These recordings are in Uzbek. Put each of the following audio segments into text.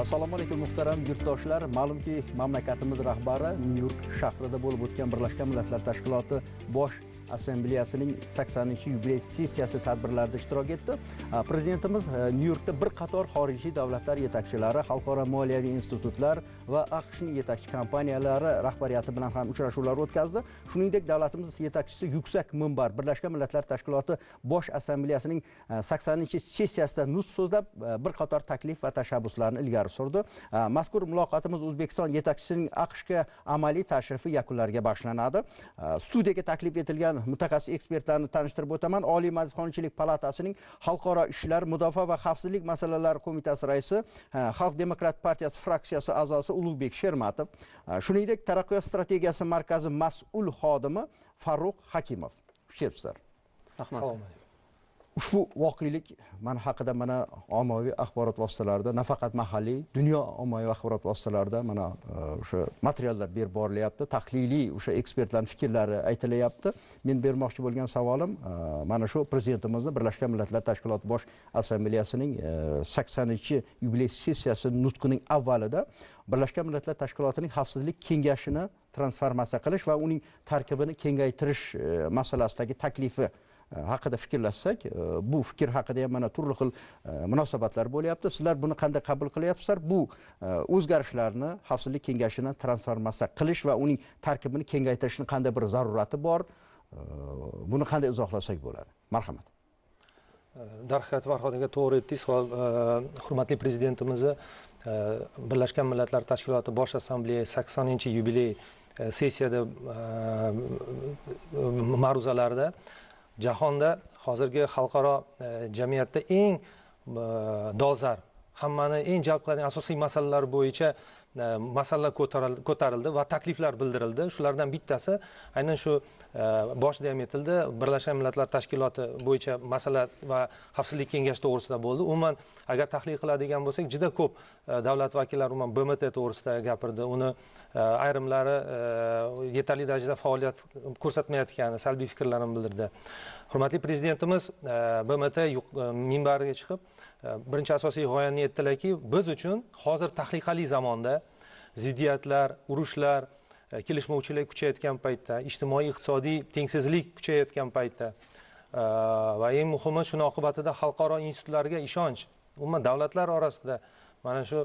Assalomu alaykum muhtaram yurtdoshlar. Ma'lumki, mamlakatimiz rahbari Nyu-York shahrida bo'lib o'tgan Birlashgan Millatlar Tashkiloti bosh assambleyasining 80-yubiley sessiyasi tadbirlarida ishtirok etdi. Prezidentimiz Nyu-Yorkda bir qator xorijiy davlatlar yetakchilari, xalqaro moliyaviy institutlar va AQShning yetakchi kompaniyalari rahbariyati bilan ham uchrashuvlar o'tkazdi. Shuningdek, davlatimiz yetakchisi yuksak minbar Birlashgan Millatlar Tashkiloti bosh assambleyasining 80-sessiyasida nutq so'zlab bir qator taklif va tashabbuslarni ilgari surdi. Mazkur muloqotimiz O'zbekiston yetakchisining AQShga amaliy tashrifi yakunlariga boshlanadi. Studiyaga taklif etilgan mutaxassis ekspertlarni tanishtirib o'taman. Oliy Majlis Qonunchilik palatasining Xalqaro ishlar, mudofaa va xavfsizlik masalalari qo'mitasi raisi, Xalq demokratik partiyasi fraksiyasi a'zosi Ulug'bek Shermatov, shuningdek Taraqqiyot strategiyasi markazi mas'ul xodimi Farruh Hakimov. Xushkelibsizlar. Rahmat. Assalomu alaykum. Ushbu voqelik mana haqida mana ommaviy axborot vositalarida, nafaqat mahalliy, dunyo ommaviy axborot vositalarida mana o'sha materiallar berib borilyapti, tahliliy o'sha ekspertlarning fikrlari aytilyapti. Men bermoqchi bo'lgan savolim mana shu prezidentimizning Birlashgan Millatlar Tashkiloti bosh assambleyasining 80-yubiley sessiyasi nutqining avvalida Birlashgan Millatlar Tashkilotining Xavfsizlik kengashini transformatsiya qilish va uning tarkibini kengaytirish masalasidagi taklifi haqida fikrlashsak, bu fikr haqida ham mana turli xil munosabatlar bo'lyapti. Sizlar buni qanday qabul qilyapsizlar? Bu o'zgarishlarni, Xavfsizlik kengashini transformatsiya qilish va uning tarkibini kengaytirishning qanday bir zarurati bor? Buni qanday izohlasak bo'ladi? Marhamat. Darhaqiqat Farhodga to'g'ri aytdingiz. Hurmatli prezidentimizni Birlashgan Millatlar Tashkiloti bosh assambleyasi 80-yubiley sessiyada ma'ruzalarida jahonda hozirgi xalqaro jamiyatda eng dolzarb, hammani eng jalb qiladigan asosiy masalalar bo'yicha masalalar ko'tarildi va takliflar bildirildi. Shulardan bittasi aynan shu boshida ham aytildi, Birlashgan Millatlar Tashkiloti bo'yicha masala va xavfsizlik kengashi to'g'risida bo'ldi. Umuman agar tahlil qiladigan bo'lsak, juda ko'p davlat vakillari umuman BMT to'g'risida gapirdi. Uni ayrimlari yetarli darajada faoliyat ko'rsatmayotgani, salbiy fikrlarini bildirdi. Hurmatli prezidentimiz BMT minbariga chiqib birinchi asosiy g'oyani aytdilarki, biz uchun hozir tahlikali zamonda ziddiyatlar, urushlar, kelishmovchilik kuchayotgan paytda, ijtimoiy-iqtisodiy tengsizlik kuchayotgan paytda va eng muhimi shuni oqibatida xalqaro institutlarga ishonch, umuman davlatlar orasida mana shu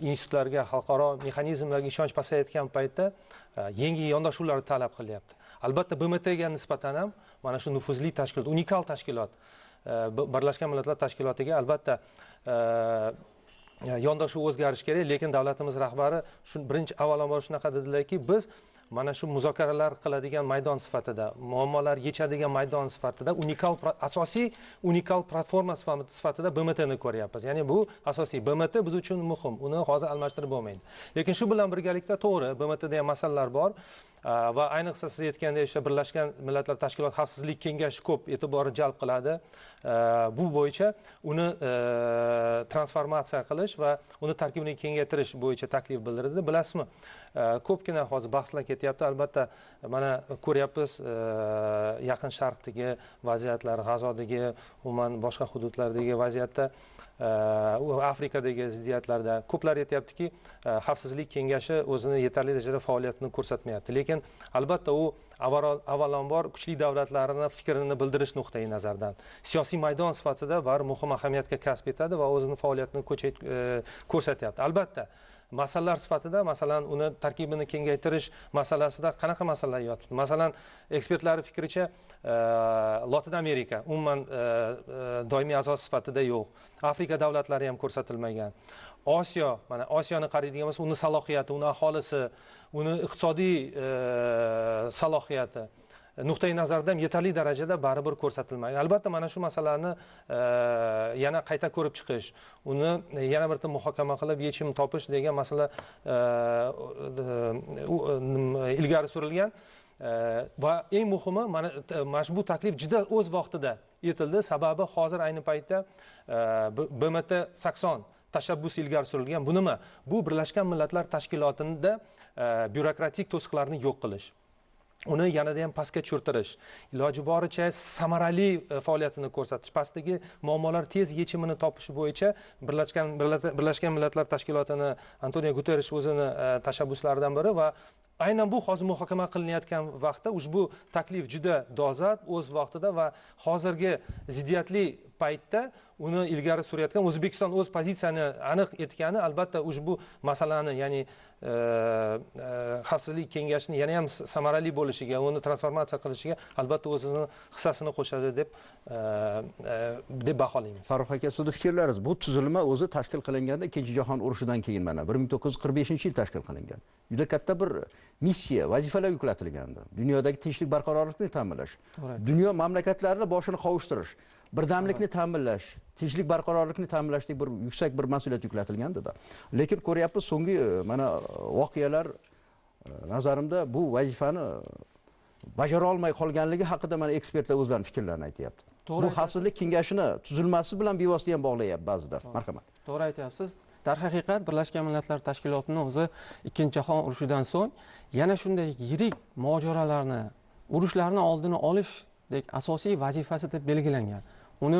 institutlarga, xalqaro mexanizmlarga ishonch pasayotgan paytda yangi yondashuvlar talab qilyapti. Albatta BMTga nisbatan ham mana shu nufuzli tashkilot, unikal tashkilot Birlashgan Millatlar Tashkilotiga albatta yondashuv o'zgarishi kerak, lekin davlatimiz rahbari birinchi avvalambor shunaqa dedilarki, biz mana shu muzokaralar qiladigan maydon sifatida, muammolar yechadigan maydon sifatida asosiy unikal platforma sifatida BMTni ko'ryapmiz. Ya'ni bu asosiy BMT biz uchun muhim, uni hozir almashtirib bo'lmaydi. Lekin shu bilan birgalikda to'g'ri, BMTda ham masalalar bor va ayniqsa siz aytgandek o'sha Birlashgan Millatlar Tashkiloti Xavfsizlik kengashi ko'p e'tiborni jalb qiladi. Bu bo'yicha uni transformatsiya qilish va uni tarkibini kengaytirish bo'yicha taklif bildirildi. Bilasizmi, ko'pgina hozir bahslar ketyapti. Albatta mana ko'ryapmiz Yaqin Sharqdagi vaziyatlar, G'azodagi, umuman boshqa hududlardagi vaziyatda, Afrikadagi ziddiyatlarda ko'plar aytayaptiki, Xavfsizlik kengashi o'zini yetarli darajada faoliyatini ko'rsatmayapti. Lekin albatta u avvalambor kuchli davlatlarning fikrini bildirish nuqtai nazaridan siyosiy maydon sifatida baribir muhim ahamiyatga kasb etadi va o'zining faoliyatini ko'rsatyapti. Albatta masalalar sifatida, masalan, uni tarkibini kengaytirish masalasida qanaqa masalalar yotibdi? Masalan, ekspertlar fikricha Latin Amerika umuman doimiy a'zo sifatida yo'q. Afrika davlatlari ham ko'rsatilmagan. Osiyo, mana Osiyoni qaraydigan bo'lsa, uni salohiyati, uni aholisi, uni iqtisodiy salohiyati nuqtai nazardan yetarli darajada baribir ko'rsatilmagan. Albatta mana shu masalani yana qayta ko'rib chiqish, uni yana bir muhokama qilib yechim topish degan masala ilgari surilgan. Va eng muhimi mana bu taklif juda o'z vaqtida etildi. Sababi hozir ayni paytda BMT 80 tashabbus ilgari surilgan. Bu nima? Bu Birlashgan Millatlar Tashkilotida byurokratik to'siqlarni yo'q qilish. uni yanada ham pastga cho'rtirish, iloji boricha samarali faoliyatini ko'rsatish, pastdagi muammolar tez yechimini topish bo'yicha Birlashgan Millatlar Tashkilotini Antonio Guterres o'zini tashabbuslaridan biri va aynan bu hozir muhokama qilinayotgan vaqtda ushbu taklif juda dolzarb o'z vaqtida va hozirgi ziddiyatli paytda uni ilgari surayotgan O'zbekiston o'z pozitsiyasini aniq etgani albatta ushbu masalani, ya'ni xavfsizlik kengashining yana ham samarali bo'lishiga, uni transformatsiya qilishiga albatta o'zini hissasini qo'shadi deb baholaymiz. Farruh aka, sizni fikrlaringiz, bu tuzilma o'zi tashkil qilinganda Ikkinchi jahon urushidan keyin mana 1945-yil tashkil qilingan. Juda katta bir missiya, vazifalar yuklatilgandi. Dunyodagi tinchlik barqarorlikni ta'minlash, dunyo mamlakatlarini boshini qovushtirish, birdamlikni ta'minlash, tinchlik barqarorlikni ta'minlashdek bir yuksak bir mas'uliyat yuklatilgandi-da. Lekin ko'ryapmiz, so'nggi mana voqealar nazarimda bu vazifani bajara olmay qolganligi haqida mana ekspertlar o'zlarining fikrlarini aytyapti. Bu xavfsizlik kengashini tuzilmasi bilan bevosita ham bog'layapti ba'zida. Marhamat. To'g'ri aytyapsiz. Darhaqiqat Birlashgan Millatlar Tashkilotining o'zi Ikkinchi jahon urushidan so'ng yana shunday yirik mojarolarni, urushlarni oldini olishdek asosiy vazifasi deb belgilangan. Uni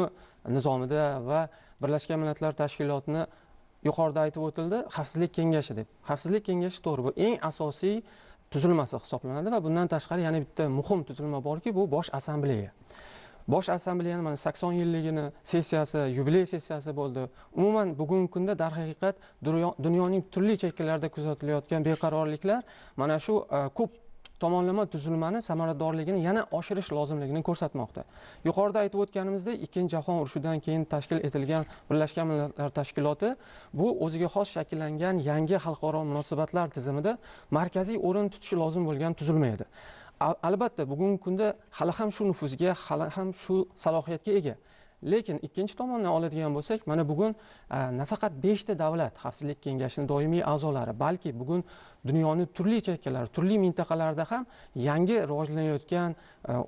nizomida va Birlashgan Millatlar Tashkilotini yuqorida aytib o'tildi, Xavfsizlik kengashi deb. Xavfsizlik kengashi to'g'ri, bu eng asosiy tuzilmasi hisoblanadi va bundan tashqari yana bitta muhim tuzilma borki, bu Bosh assambleya. Bosh assambleyani mana 80 yilligini sessiyasi, yubiley sessiyasi bo'ldi. Umuman bugungi kunda darhaqiqat dunyoning turli chekkalarida kuzatilayotgan beqarorliklar mana shu ko'p tomonlama tuzilmani samaradorligini yana oshirish lozimligini ko'rsatmoqda. Yuqorida aytib o'tganimizdek, Ikkinchi jahon urushidan keyin tashkil etilgan Birlashgan Millatlar Tashkiloti bu o'ziga xos shakllangan yangi xalqaro munosabatlar tizimida markaziy o'rin tutishi lozim bo'lgan tuzilma edi. Albatta bugungi kunda hali ham shu nufuzga, hali ham shu salohiyatga ega. Lekin ikkinchi tomondan oladigan bo'lsak, mana bugun nafaqat 5 ta davlat Xavfsizlik kengashining doimiy a'zolari, balki bugun dunyoning turli chekkalari, turli mintaqalarida ham yangi rivojlanayotgan,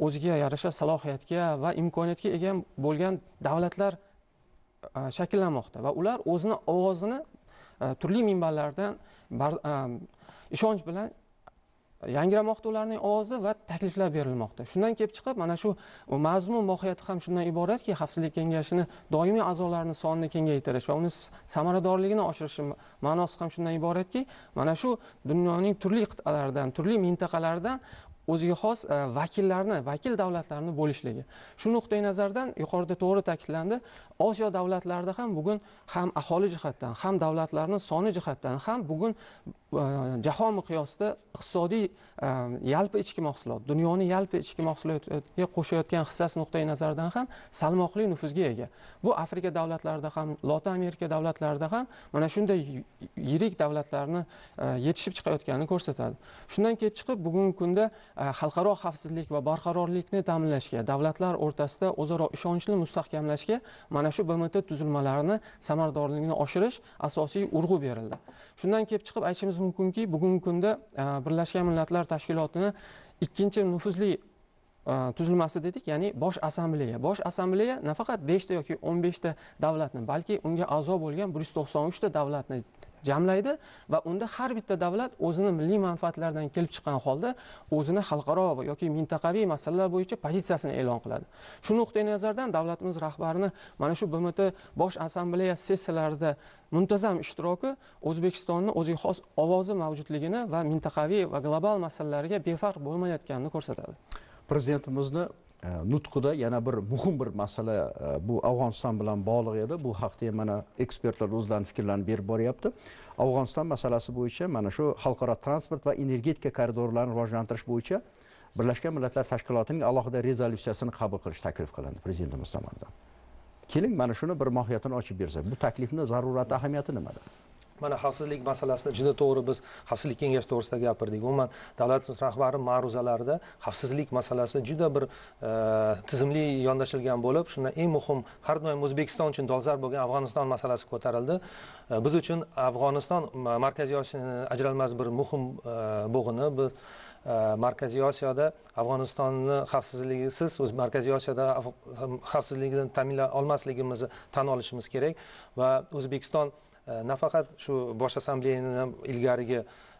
o'ziga yarasha salohiyatga va imkoniyatga ega bo'lgan davlatlar shakllanmoqda va ular o'zini ovozini turli minbarlardan ishonch bilan yangramoqda ularning ovozi va takliflar berilmoqda. Shundan kelib chiqib, mana shu mazmun mohiyati ham shundan iboratki, Xavfsizlik kengashini doimiy a'zolarining sonini kengaytirish va uni samaradorligini oshirish ma'nosi ham shundan iboratki, mana shu dunyoning turli qit'alaridan, turli mintaqalardan o'ziga xos vakil davlatlarni bo'lishligi. Shu nuqtai nazardan yuqorida to'g'ri ta'kidlandi, Osiyo davlatlarida ham bugun ham aholi jihatdan, ham davlatlarning soni jihatdan, ham bugun jahon miqyosida iqtisodiy yalpi ichki mahsulot, dunyoni yalpi ichki mahsulotiga qo'shayotgan hissasi nuqtai nazaridan ham salmoqli nufuzga ega. Bu Afrika davlatlarida ham, Lotin Amerika davlatlarida ham mana shunday yirik davlatlarni yetishib chiqayotganini ko'rsatadi. Shundan kelib chiqib, bugungi kunda xalqaro xavfsizlik va barqarorlikni ta'minlashga, davlatlar o'rtasida o'zaro ishonchni mustahkamlashga mana shu BMT tuzilmalarini samaradorligini oshirish asosiy urg'u berildi. Shundan kelib chiqib aytishimiz mumkinki, bugungi kunda Birlashgan Millatlar Tashkilotini ikkinchi nufuzli tuzilmasi dedik, ya'ni Bosh assambleya. Bosh assambleya nafaqat 5 ta yoki 15 ta davlatni, balki unga a'zo bo'lgan 193 ta davlatni jamlaydi va unda har bitta davlat o'zini milliy manfaatlaridan kelib chiqqan holda o'zini xalqaro yoki mintaqaviy masalalar bo'yicha pozitsiyasini e'lon qiladi. Shu nuqtai nazardan davlatimiz rahbarini mana shu BMT Bosh assambleya sessiyalarida muntazam ishtiroki O'zbekistonning o'ziga xos ovozi mavjudligini va mintaqaviy va global masalalarga befarq bo'lmayotganini ko'rsatadi. Prezidentimizni nutqida yana bir muhim bir masala bu Afg'oniston bilan bog'liq edi. Bu haqda ham mana ekspertlar o'zlarining fikrlarini berib boryapti. Afg'oniston masalasi bo'yicha mana shu xalqaro transport va energetika koridorlarini rivojlantirish bo'yicha Birlashgan Millatlar Tashkilotining alohida rezolyutsiyasini qabul qilish taklif qilindi prezidentimiz tomonidan. Keling, mana shuni bir mohiyatini ochib bersak, bu taklifning zarurati, ahamiyati nimada? Mana xavfsizlik masalasini juda to'g'ri biz Xavfsizlik kengashi to'g'risida gapirdik. Umuman davlatimiz rahbari ma'ruzalarida xavfsizlik masalasi juda bir tizimli yondashilgan bo'lib, shundan eng muhim har doim O'zbekiston uchun dolzarb bo'lgan Afg'oniston masalasi ko'tarildi. Biz uchun Afg'oniston Markaziy Osiyoning ajralmas bir muhim bo'g'ini. Biz Markaziy Osiyoda Afg'onistonni xavfsizligisiz o'z Markaziy Osiyoda xavfsizlikni ta'minlay olmasligimizni tan olishimiz kerak va O'zbekiston nafaqat shu Bosh assambleyani ilgarigi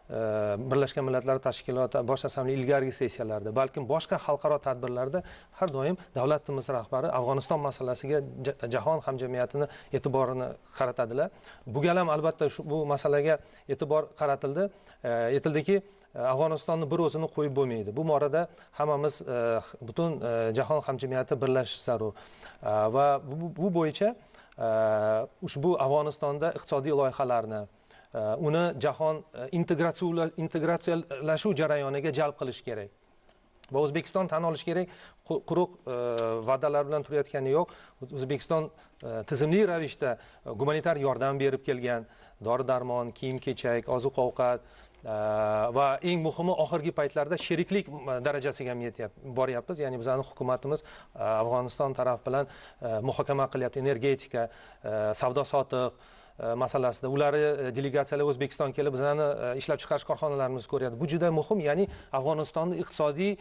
Birlashgan Millatlar Tashkiloti bosh assambleya ilgarigi sessiyalarida, balkim boshqa xalqaro tadbirlarda har doim davlatimiz rahbari Afg'oniston masalasiga jahon hamjamiyatini e'tiborini qaratadilar. Bu gal ham albatta bu masalaga e'tibor aytildiki, Afg'onistonni bir o'zini qo'yib bo'lmaydi. Bu borada hammamiz butun jahon hamjamiyati birlashishi zarur. Va bu bo'yicha ushbu Afg'onistonda iqtisodiy loyihalarni uni jahon integratsiyalashuv jarayoniga jalb qilish kerak. Va O'zbekiston tan olish kerak, quruq va'dalar bilan turayotgani yo'q. O'zbekiston tizimli ravishda gumanitar yordam berib kelgan, dori-darmon, kiyim-kechak, oziq-ovqat va eng muhimi oxirgi paytlarda sheriklik darajasiga ham boryapmiz. Ya'ni bizning hukumatimiz Afg'oniston taraf bilan muhokama qilyapti, energetika, savdo-sotiq masalasida. Ularni delegatsiyalar O'zbekiston kelib bizani ishlab chiqarish korxonalarimizni ko'ryapti. Bu juda muhim, ya'ni Afg'onistonning iqtisodiy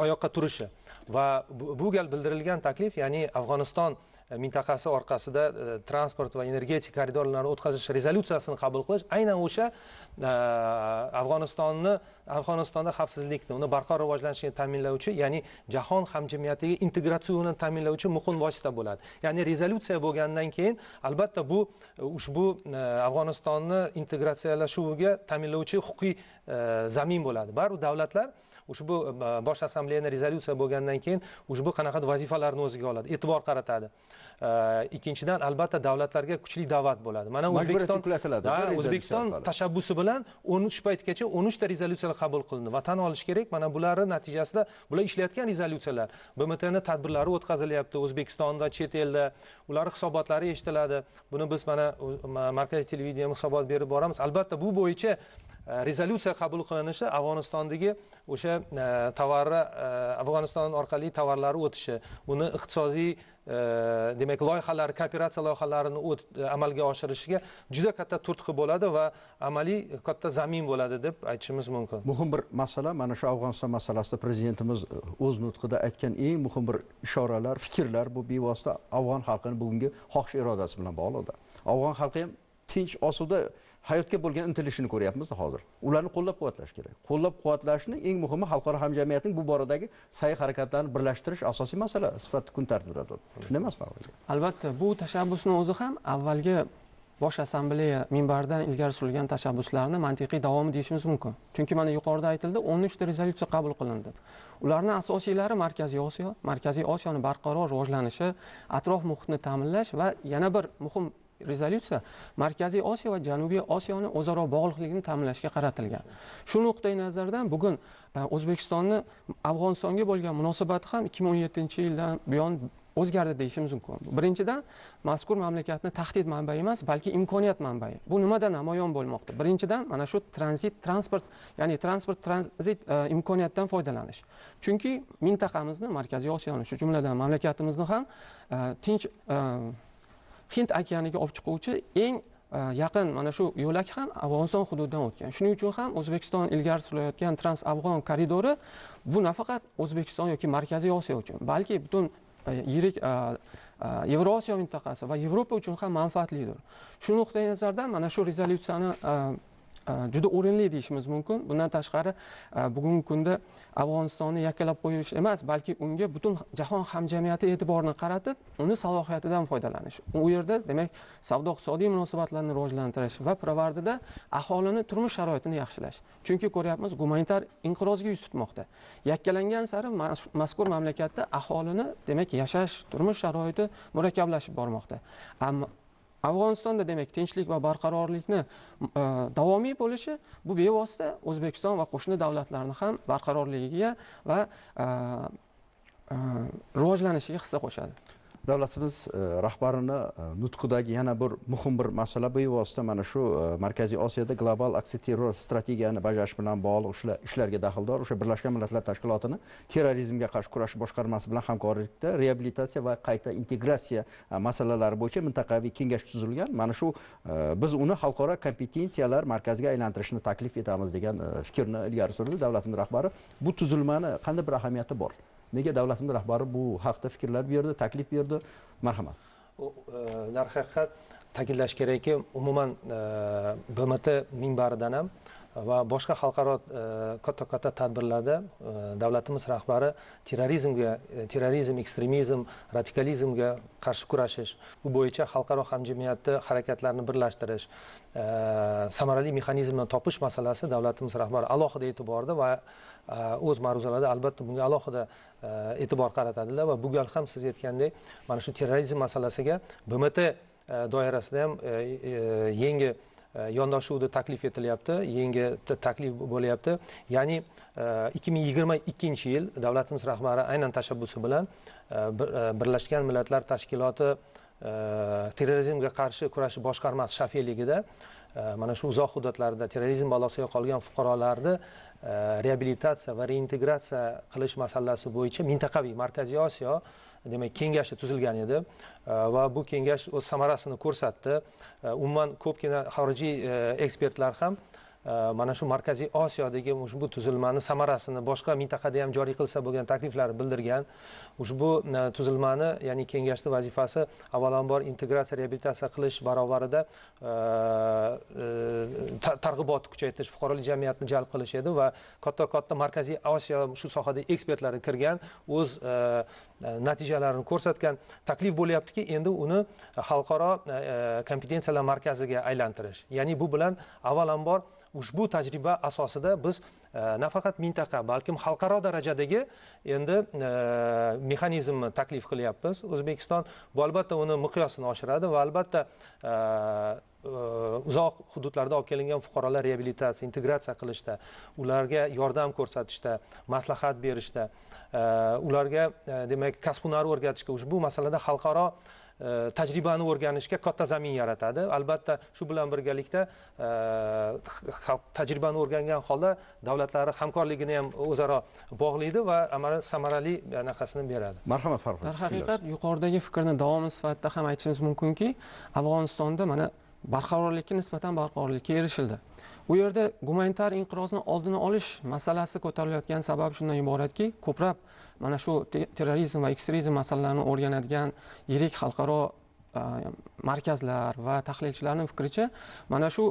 oyoqqa turishi. Va bu gal bildirilgan taklif, ya'ni Afg'oniston mintaqasi orqasida transport va energetika koridorlarini o'tkazish rezolyutsiyasini qabul qilish aynan o'sha Afg'onistonda xavfsizlikni, uni barqaror rivojlanishini ta'minlovchi, ya'ni jahon hamjamiyatiga integratsiyani ta'minlovchi muhim vosita bo'ladi. Ya'ni rezolyutsiya bo'lgandan keyin albatta bu ushbu Afg'onistonni integratsiyalashuviga ta'minlovchi huquqiy zamin bo'ladi. Baribir davlatlar ushbu bosh assambleyaning rezolyutsiya bo'lgandan keyin ushbu qanaqa vazifalarni o'ziga oladi, e'tibor qaratadi. Ikkinchidan albatta davlatlarga kuchli da'vat bo'ladi. Mana O'zbekiston tashabbusi bilan 13 paytgacha 13 ta rezolyutsiyalar qabul qilindi va tan olish kerak, mana bularning natijasida bular ishlayotgan rezolyutsiyalar. BMTning tadbirlari o'tkazilyapti O'zbekistonda, chet elda, ular hisobotlari eshitiladi. Buni biz mana markaziy televideniyaga hisobot berib boramiz. Albatta bu bo'yicha rezolyutsiya qabul qilinishi Afg'onistondagi o'sha tovarlar, Afg'oniston orqali tovarlari o'tishi, uni iqtisodiy demak loyihalar, kooperatsiya loyihalarini amalga oshirishiga juda katta turtki bo'ladi va amaliy katta zamin bo'ladi deb aytishimiz mumkin. Muhim bir masala, mana shu Afg'oniston masalasida prezidentimiz o'z nutqida aytgan eng muhim bir ishoralar, fikrlar bu bevosita afg'on xalqining bugungi xohish irodasi bilan bog'liq. Afg'on xalqi ham tinch, osuda hayotga bo'lgan intilishini ko'ryapmiz hozir. Ularni qo'llab-quvvatlash kerak. Qo'llab-quvvatlashni eng muhimi xalqaro hamjamiyatning bu boradagi sa'y-harakatlarini birlashtirish asosiy masala sifatida kun tartibida turadi. Shunday emasmi? Albatta, bu tashabbusning o'zi ham avvalgi bosh assambleya minbaridan ilgari surilgan tashabbuslarni mantiqiy davomi deyishimiz mumkin. Chunki mana yuqorida aytildi, 13 ta rezolyutsiya qabul qilindi. Ularning asosiylari Markaziy Osiyoning barqaror rivojlanishi, atrof muhitni ta'minlash va yana bir muhim rezolyutsiya Markaziy Osiyo va Janubiy Osiyoning o'zaro bog'liqligini ta'minlashga qaratilgan. Shu nuqtai nazardan bugun O'zbekistonning Afg'onistonga bo'lgan munosabati ham 2017-yildan buyon o'zgardi deyishimiz mumkin. Birinchidan, mazkur mamlakatning tahdid manbai emas, balki imkoniyat manbai. Bu nimadan namoyon bo'lmoqda? Birinchidan, mana shu transport tranzit imkoniyatdan foydalanish. Chunki mintaqamizni, Markaziy Osiyoni, shu jumladan mamlakatimizni ham tinch Hind okeaniga olib chiquvchi eng yaqin mana shu yo'lak ham Afg'oniston hududidan o'tgan. Shuning uchun ham O'zbekiston ilgari surilayotgan Trans-Afg'on koridori bu nafaqat O'zbekiston yoki Markaziy Osiyo uchun, balki butun yirik Yevrosiyo mintaqasi va Yevropa uchun ham manfaatlidir. Shu nuqtai nazardan mana shu rezolyutsiyani juda o'rinli deyishimiz mumkin. Bundan tashqari bugungi kunda Afg'onistonni yakkalab qo'yish emas, balki unga butun jahon hamjamiyati e'tiborini qaratib, uni salohiyatidan foydalanish. U yerda demak savdo-iqtisodiy munosabatlarni rivojlantirish va pirovardida aholini turmush sharoitini yaxshilash. Chunki ko'ryapmiz, gumanitar inqirozga yuz tutmoqda. Yakkalangan sari mazkur mamlakatda aholini demak yashash, turmush sharoiti murakkablashib bormoqda. Ammo Afg'onistonda demak tinchlik va barqarorlikni davomiy bo'lishi bu bevosita O'zbekiston va qo'shni davlatlarning ham barqarorligiga va rivojlanishiga hissa qo'shadi. Davlatimiz rahbarini nutqidagi yana bir muhim bir masala bevosita mana shu Markaziy Osiyoda global aksiyterror strategiyani bajarish bilan bog'liq ishlarga daxldor o'sha Birlashgan Millatlar Tashkilotining terrorizmga qarshi kurash boshqarmasi bilan hamkorlikda reabilitatsiya va qayta integratsiya masalalari bo'yicha mintaqaviy kengash tuzilgan. Mana shu biz uni xalqaro kompetensiyalar markaziga aylantirishni taklif etamiz degan fikrni ilgari surdi davlatimiz rahbari. Bu tuzilmani qanday bir ahamiyati bor? Nega davlatimiz rahbari bu haqda fikrlar berdi, taklif berdi? Marhamat. Darhaqiqat ta'kidlash kerakki, umuman BMT minbaridan ham va boshqa xalqaro katta tadbirlarda davlatimiz rahbari terrorizm, ekstremizm, radikalizmga qarshi kurashish, bu bo'yicha xalqaro hamjamiyatni harakatlarni birlashtirish, samarali mexanizmni topish masalasi davlatimiz rahbari alohida e'tiborda va o'z ma'ruzalarida albatta bunga alohida e'tibor qaratadilar va bu gal ham siz aytgandek mana shu terrorizm masalasiga BMT doirasida ham yangi yondashuvni taklif etilyapti, yangi taklif bo'lyapti. Ya'ni 2022-yil davlatimiz rahbari aynan tashabbusi bilan Birlashgan Millatlar Tashkiloti terrorizmga qarshi kurashish boshqarmasi shafiyligida mana shu uzoq hududlarda terrorizm balosiga qolgan fuqarolarni reabilitatsiya va reintegratsiya qilish masalasi bo'yicha mintaqaviy Markaziy Osiyo demak kengashi tuzilgan edi va bu kengash o'z samarasini ko'rsatdi. Umuman ko'pgina xorijiy ekspertlar ham mana shu Markaziy Osiyodagi ushbu tuzilmani samarasini boshqa mintaqada ham joriy qilsa bo'lgan takliflar bildirgan. Ushbu tuzilmani, ya'ni kengashning vazifasi avvalambor integratsiya, reabilitatsiya qilish barobarida targ'ibotni kuchaytirish, fuqarolik jamiyatni jalb qilish edi va katta Markaziy Osiyo shu sohada ekspertlari kirgan, o'z natijalarini ko'rsatgan. Taklif bo'lyaptiki, endi uni xalqaro kompetensiyalar markaziga aylantirish. Ya'ni bu bilan avvalambor ushbu tajriba asosida biz nafaqat mintaqa, balkim xalqaro darajadagi endi mexanizmni taklif qilyapmiz. O'zbekiston bu albatta uni miqyosini oshiradi va albatta uzoq hududlarda olib kelingan fuqarolar reabilitatsiya, integratsiya qilishda, ularga yordam ko'rsatishda, maslahat berishda, ularga demak kasb hunarni o'rgatishga, ushbu masalada xalqaro tajribani o'rganishga katta zamin yaratadi. Albatta shu bilan birgalikda tajribani o'rgangan holda davlatlari hamkorligini ham o'zaro bog'laydi va samarali anaqasini beradi. Marhamat Farhod. Darhaqiqat yuqoridagi fikrni davomi sifatida ham aytishimiz mumkinki, Afg'onistonda mana barqarorlikka nisbatan barqarorlikka erishildi. Bu yerda gumanitar inqirozni oldini olish masalasi ko'tarilayotgan sabab shundan iboratki, ko'plab mana shu terrorizm va ekstremizm masalalarini o'rganadigan yirik xalqaro markazlar va tahlilchilarning fikricha, mana shu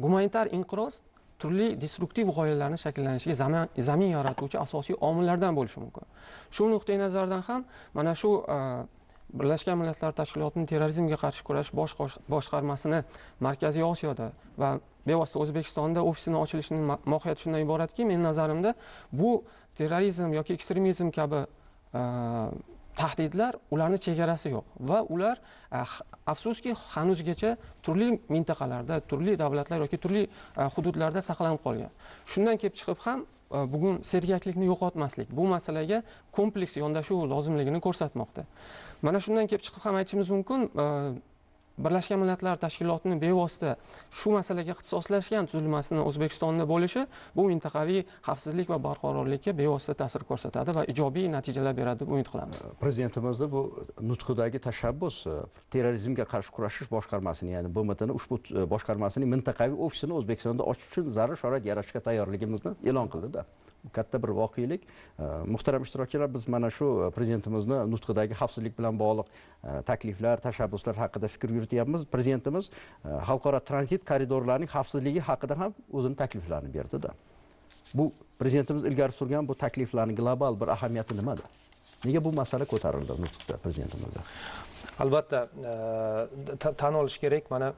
gumanitar inqiroz turli destruktiv g'oyalarning shakllanishiga zamin yaratuvchi asosiy omillardan bo'lishi mumkin. Shu nuqtai nazardan ham mana shu Birlashgan Millatlar Tashkilotining terrorizmga qarshi kurash boshqarmasini Markaziy Osiyoda va bevosita O'zbekistonda ofisining ochilishining mohiyati shundan iboratki, men nazarimda bu terrorizm yoki ekstremizm kabi tahdidlar, ularning chegarasi yo'q va ular afsuski hanuzgacha turli mintaqalarda, turli davlatlar yoki turli hududlarda saqlanib qolgan. Shundan kelib chiqib ham bugun sergaklikni yo'qotmaslik bu masalaga kompleks yondashuv lozimligini ko'rsatmoqda. Mana shundan kelib chiqib ham aytishimiz mumkin, Birlashgan Millatlar Tashkilotining bevosita shu masalaga ixtisoslashgan tuzilmasining O'zbekistonda bo'lishi bu mintaqaviy xavfsizlik va barqarorlikka bevosita ta'sir ko'rsatadi va ijobiy natijalar beradi deb umid qilamiz. Prezidentimizning bu nutqidagi tashabbus terrorizmga qarshi kurashish boshqarmasini, ya'ni BMTning ushbu boshqarmasining mintaqaviy ofisini O'zbekistonda ochish uchun zarur sharoit yaratishga tayyorligimizni e'lon qildi-da. Katta bir voqelik. Muhtaram ishtirokchilar, biz mana shu prezidentimizning nutqidagi xavfsizlik bilan bog'liq takliflar, tashabbuslar haqida fikr yurityapmiz. Prezidentimiz xalqaro tranzit koridorlarining xavfsizligi haqida ham o'zining takliflarini berdi-da. Bu prezidentimiz ilgari surgan bu takliflarning global bir ahamiyati nimada? Nega bu masala ko'tarildi nutqda prezidentimizda? Albatta tan olish kerak, mana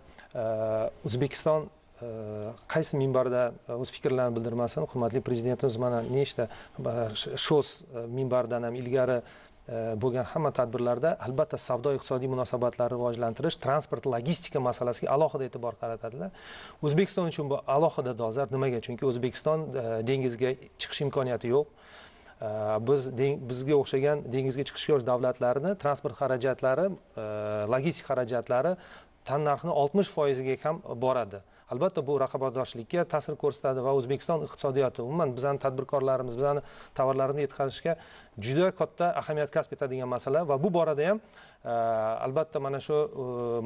O'zbekiston qaysi minbarda o'z fikrlarini bildirmasin, hurmatli prezidentimiz mana nechta sho's minbardan ham ilgari bo'lgan hamma tadbirlarda albatta savdo iqtisodiy munosabatlarni rivojlantirish, transport, logistika masalasiga alohida e'tibor qaratadilar. O'zbekiston uchun bu alohida dolzarb. Nimaga? Chunki O'zbekiston dengizga chiqish imkoniyati yo'q. Bizga o'xshagan dengizga chiqishga yo'q davlatlarning transport xarajatlari, logistik xarajatlari tannarxini 60% ga ham boradi. Albatta bu raqobatbardoshlikka ta'sir ko'rsatadi va O'zbekiston iqtisodiyoti, umuman bizning tadbirkorlarimiz, bizning tovarlarni yetkazishga juda katta ahamiyat kasb etadigan masala va bu borada ham albatta mana shu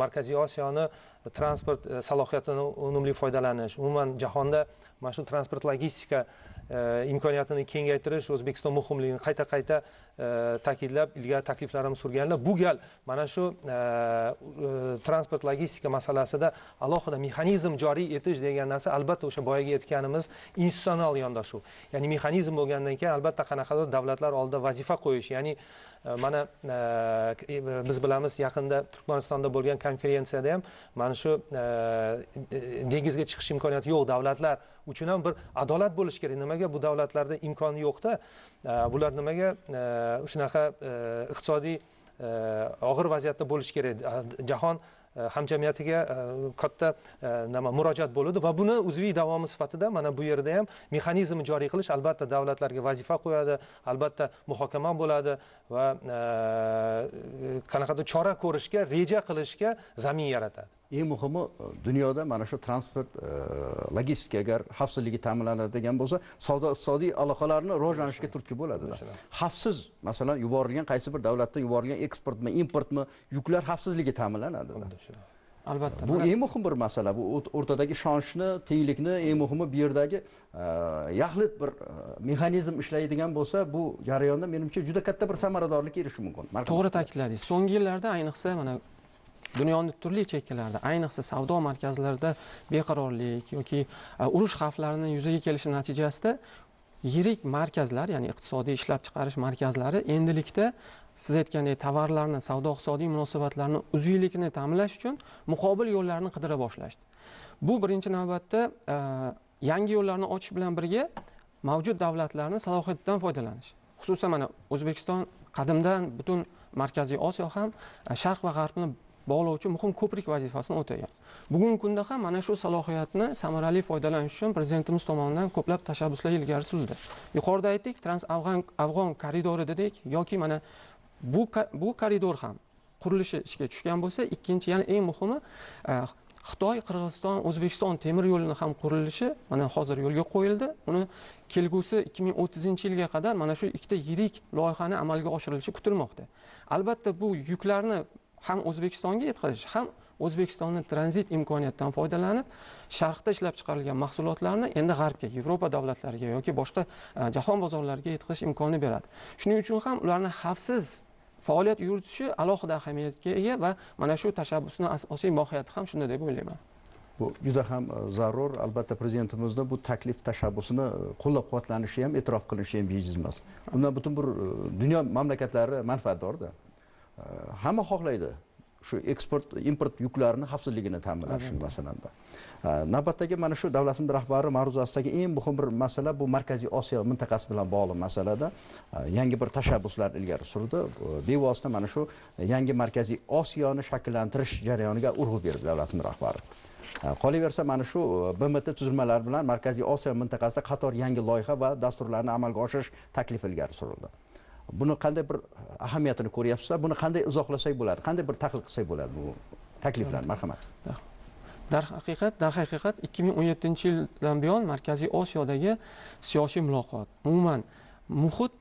Markaziy Osiyoni transport salohiyatidan unumli foydalanish, umuman jahonda mana shu transport logistika imkoniyatini kengaytirish, O'zbekiston muhimligini qayta ta'kidlab, ilgari takliflarimiz surganlar. Bu gal mana shu transport logistika masalasida alohida mexanizm joriy etish degan narsa albatta o'sha boyaga aytganimiz institutsional yondashuv. Ya'ni mexanizm bo'lgandan keyin albatta qanaqadir davlatlar oldida vazifa qo'yish, ya'ni mana biz bilamiz yaqinda Turkmanistonda bo'lgan konferensiyada ham mana shu dengizga chiqish imkoniyati yo'q davlatlar uchun ham bir adolat bo'lishi kerak. Nimaga bu davlatlarda imkoni yo'qda, bular nimaga shunaqa iqtisodiy og'ir vaziyatda bo'lishi kerak? Jahon hamjamiyatiga katta murojaat bo'ladi va buni uzviy davomi sifatida mana bu yerda ham mexanizmni joriy qilish albatta davlatlarga vazifa qo'yadi, albatta muhokama bo'ladi va qanaqadir chora ko'rishga, reja qilishga zamin yaratadi. Eng muhimi dunyoda mana shu transport logistika agar xavfsizligi ta'minlanadigan bo'lsa, savdo-iqtisodiy aloqalarni rivojlanishga turtki bo'ladi. Xavfsiz, masalan, yuborilgan qaysi bir davlatdan yuborilgan eksportmi, importmi, yuklar xavfsizligi ta'minlanadi. Albatta. Bu eng muhim bir masala. Bu o'rtadagi ishonchni, tenglikni, eng muhimi bu yerdagi yaxlit bir mexanizm ishlaydigan bo'lsa, bu jarayonda menimcha juda katta bir samaradorlikka erishish mumkin. To'g'ri ta'kidladingiz. So'nggi yillarda ayniqsa mana dunyoning turli chekkalarida, ayniqsa savdo markazlarida beqarorlik yoki urush xavflarining yuzaga kelishi natijasida yirik markazlar, ya'ni iqtisodiy ishlab chiqarish markazlari endilikda siz aytgandek tovarlarni, savdo-iqtisodiy munosabatlarni uzviyligini ta'minlash uchun muqobil yo'llarni qidira boshlashdi. Bu birinchi navbatda yangi yo'llarni ochish bilan birga mavjud davlatlarning salohiyatidan foydalanish. Xususan mana O'zbekiston qadimdan butun Markaziy Osiyo ham Sharq va G'arbni bog'lovchi muhim ko'prik vazifasini o'tagan. Bugungi kunda ham mana shu salohiyatni samarali foydalanish uchun prezidentimiz tomonidan ko'plab tashabbuslar ilgari surildi. Yuqorida aytdik, Trans-Afg'on koridori dedik yoki mana bu koridor ham qurilishi ishga tushgan bo'lsa, ikkinchi yana eng muhimi Xitoy, Qirg'iziston, O'zbekiston temir yo'lini ham qurilishi mana hozir yo'lga qo'yildi. Uni kelgusi 2030-yilga qadar mana shu ikkita yirik loyihani amalga oshirilishi kutilmoqda. Albatta bu yuklarni ham O'zbekistonga yetkazish, ham O'zbekistonning tranzit imkoniyatidan foydalanib, sharqda ishlab chiqarilgan mahsulotlarni endi g'arbga, Yevropa davlatlariga yoki boshqa jahon bozorlariga yetkazish imkonini beradi. Shuning uchun ham ularni xavfsiz faoliyat yuritishi alohida ahamiyatga ega va mana shu tashabbusning asosiy mohiyati ham shunda deb o'ylayman. Bu juda ham zarur. Albatta prezidentimizning bu taklif tashabbusini qo'llab-quvvatlanishi ham, e'tirof qilinishi ham bejiz emas. Bundan butun bir dunyo mamlakatlari manfaatdorda. Hamma xohlaydi shu eksport, import yuklarini xavfsizligini ta'minlash masalanda. Navbatdagi mana shu davlatimiz rahbari ma'ruzasidagi eng muhim bir masala bu Markaziy Osiyo mintaqasi bilan bog'liq masalada yangi bir tashabbuslar ilgari surdi. Bevosita mana shu yangi Markaziy Osiyoni shakllantirish jarayoniga urg'u berdi davlatimiz rahbari. Qolaversa mana shu BMT tuzilmalari bilan Markaziy Osiyo mintaqasida qator yangi loyiha va dasturlarni amalga oshirish taklifi ilgari surildi. Buni qanday bir ahamiyatini ko'ryapsizlar? Buni qanday izohlasak bo'ladi? Qanday bir tahlil qilsak bo'ladi bu takliflarni? Marhamat. Darhaqiqat 2017-yildan buyon Markaziy Osiyodagi siyosiy muloqot, umuman muhit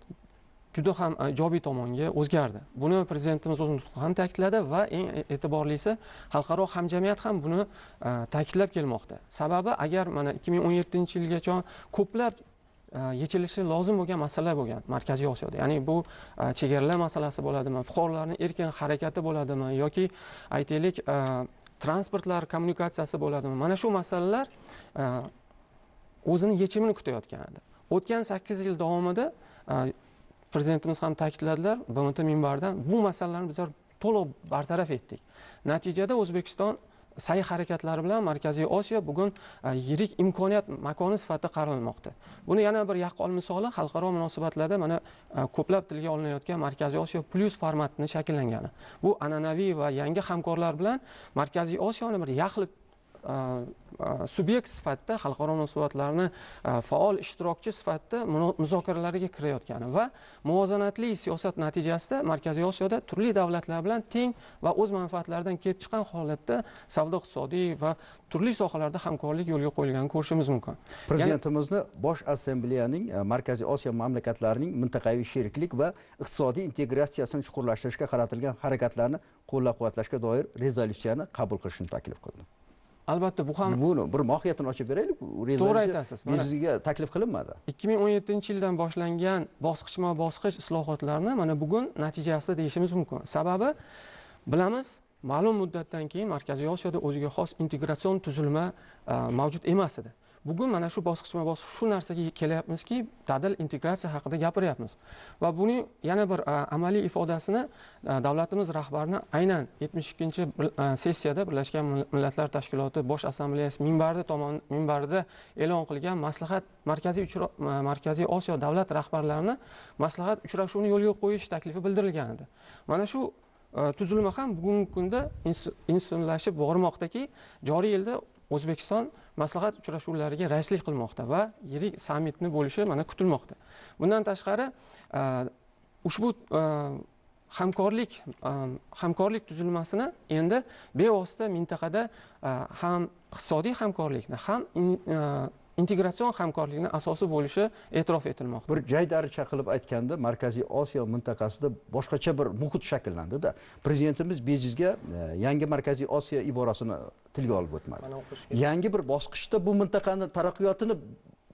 juda ham ijobiy tomonga o'zgardi. Buni prezidentimiz o'z nutqida ham ta'kidladi va eng e'tiborlisi xalqaro hamjamiyat ham buni ta'kidlab kelmoqda. Sababi agar mana 2017-yilgacha ko'plab yechilishi lozim bo'lgan masalalar bo'lgan Markaziy Osiyoda. Ya'ni bu chegaralar masalasi bo'ladimi, fuqarolarning erkin harakati bo'ladimi yoki aytaylik transportlar kommunikatsiyasi bo'ladimi? Mana shu masalalar o'zini yechimini kutayotgan edi. O'tgan 8 yil davomida prezidentimiz ham ta'kidladilar, BMT minbaridan bu masalalarni bizlar to'liq bartaraf etdik. Natijada O'zbekiston sa'y harakatlari bilan Markaziy Osiyo bugun yirik imkoniyat makoni sifatida qaralmoqda. Buni yana bir yaqqol misoli xalqaro munosabatlarda mana ko'plab tilga olinayotgan Markaziy Osiyo plus formatini shakllangani. Bu an'anaviy va yangi hamkorlar bilan Markaziy Osiyoni bir yaxlit subyekt sifatida xalqaro munosabatlarni faol ishtirokchi sifatida muzokaralarga kirayotgani va muvozanatli siyosat natijasida Markaziy Osiyoda turli davlatlar bilan teng va o'z manfaatlaridan kelib chiqqan holatda savdo-iqtisodiy va turli sohalarda hamkorlik yo'lga qo'yilganini ko'rishimiz mumkin. Prezidentimizni Bosh assambleyaning Markaziy Osiyo mamlakatlarining mintaqaviy sheriklik va iqtisodiy integratsiyasini chuqurlashtirishga qaratilgan harakatlarni qo'llab-quvvatlashga doir rezolyutsiyani qabul qilishni taklif qildi. albatta bu ham buni bir mohiyatini ochib beraylik. To'g'ri aytasiz. Bizga taklif qilinmadi. 2017-yildan boshlangan bosqichma-bosqich islohotlarni mana bugun natijasi deyishimiz mumkin. Sababi bilamiz, ma'lum muddatdan keyin Markaziy Osiyoda o'ziga xos integratsion tuzilma mavjud emas edi. Bugun mana shu bosqichma-bosqich shu narsaga kelyapmizki, dadil integratsiya haqida gapiryapmiz. Va buning yana bir amaliy ifodasini davlatimiz rahbarini aynan 72-sessiyada Birlashgan Millatlar Tashkiloti Bosh Assambleyasi minbarida e'lon qilgan maslahat Markaziy Osiyo davlat rahbarlarini maslahat uchrashuvini yo'lga qo'yish taklifi bildirilgan edi. Mana shu tuzilma ham bugungi kunda institutsionallashib bormoqdaki, joriy yilda O'zbekiston maslahat uchrashuvlariga raislik qilmoqda va yirik sammitni bo'lishi mana kutilmoqda. Bundan tashqari ushbu hamkorlik tuzilmasini endi bevosita mintaqada ham iqtisodiy hamkorlikni, ham integratsion hamkorlikni asosi bo'lishi e'tirof etilmoqda. Bir jaydaricha qilib aytganda, Markaziy Osiyo mintaqasida boshqacha bir muhit shakllandida. Prezidentimiz bejizga yangi Markaziy Osiyo iborasini tilga olib o'tmadi. Yangi bir bosqichda bu mintaqaning taraqqiyotini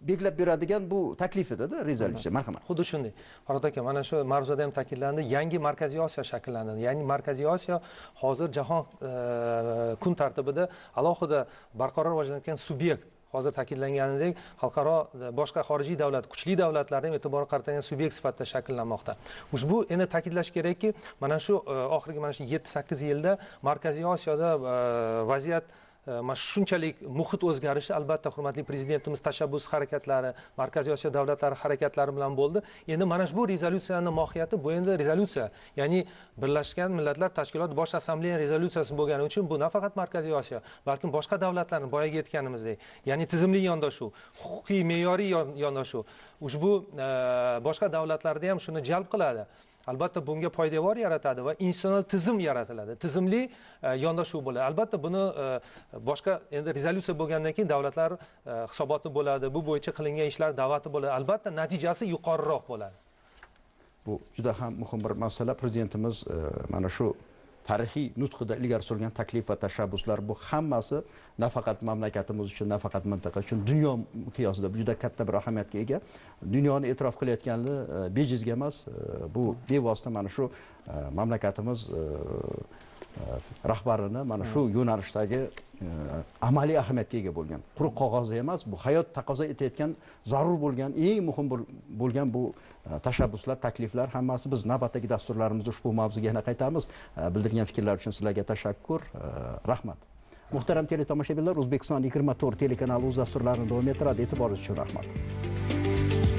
belgilab beradigan bu taklif edi-da, rezolyutsiya. Marhamat. Xuddi shunday. Farhod aka, mana shu mavzuda ham ta'kidlandi, yangi Markaziy Osiyo shakllandi. Ya'ni Markaziy Osiyo hozir jahon kun tartibida alohida barqaror rivojlanayotgan subyekt. Hozir ta'kidlanganidek, xalqaro boshqa xorijiy davlat, kuchli davlatlarning e'tibor qaratadigan subyekt sifatida shakllanmoqda. Ushbu endi ta'kidlash kerakki, mana shu oxirgi mana shu 7-8 yilda Markaziy Osiyoda vaziyat shunchalik muhit o'zgarishi albatta hurmatli prezidentimiz tashabbus harakatlari, Markaziy Osiyo davlatlari harakatlari bilan bo'ldi. Endi mana bu rezolyutsiyaning mohiyati bu endi rezolyutsiya. Ya'ni Birlashgan Millatlar Tashkiloti Bosh Assambleya rezolyutsiyasi bo'lgani uchun bu nafaqat Markaziy Osiyo, balkim boshqa davlatlarning boyaga aytganimizdek, ya'ni tizimli yondashuv, huquqiy me'yoriy yondashuv ushbu boshqa davlatlarda ham shuni jalb qiladi. Albatta bunga poydevor yaratadi va institutsional tizim yaratiladi. Tizimli yondashuv bo'ladi. Albatta buni boshqa endi rezolyutsiya bo'lgandan keyin davlatlar hisoboti bo'ladi. Bu bo'yicha qilingan ishlar da'vati bo'ladi. Albatta natijasi yuqoriroq bo'ladi. Bu juda ham muhim bir masala. Prezidentimiz mana shu tarixiy nutqida ilgari surgan taklif va tashabbuslar bu hammasi nafaqat mamlakatimiz uchun, nafaqat mintaqa uchun, dunyo miqyosida juda katta bir ahamiyatga ega. Dunyoni e'tirof qilayotganligi bejizga emas. Bu bevosita mana shu mamlakatimiz rahbarini mana shu yo'nalishdagi amaliy ahamiyatga ega bo'lgan. Quruq qog'ozda emas, bu hayot taqozo etayotgan, zarur bo'lgan, eng muhim bo'lgan bu tashabbuslar, takliflar hammasi biz navbatdagi dasturlarimizda ushbu mavzuga yana qaytamiz. Bildirgan fikrlar uchun sizlarga tashakkur, rahmat. Muhtaram teletomoshabinlar, O'zbekiston 24 telekanali o'z dasturlarini davom ettiradi. E'tiboringiz uchun rahmat.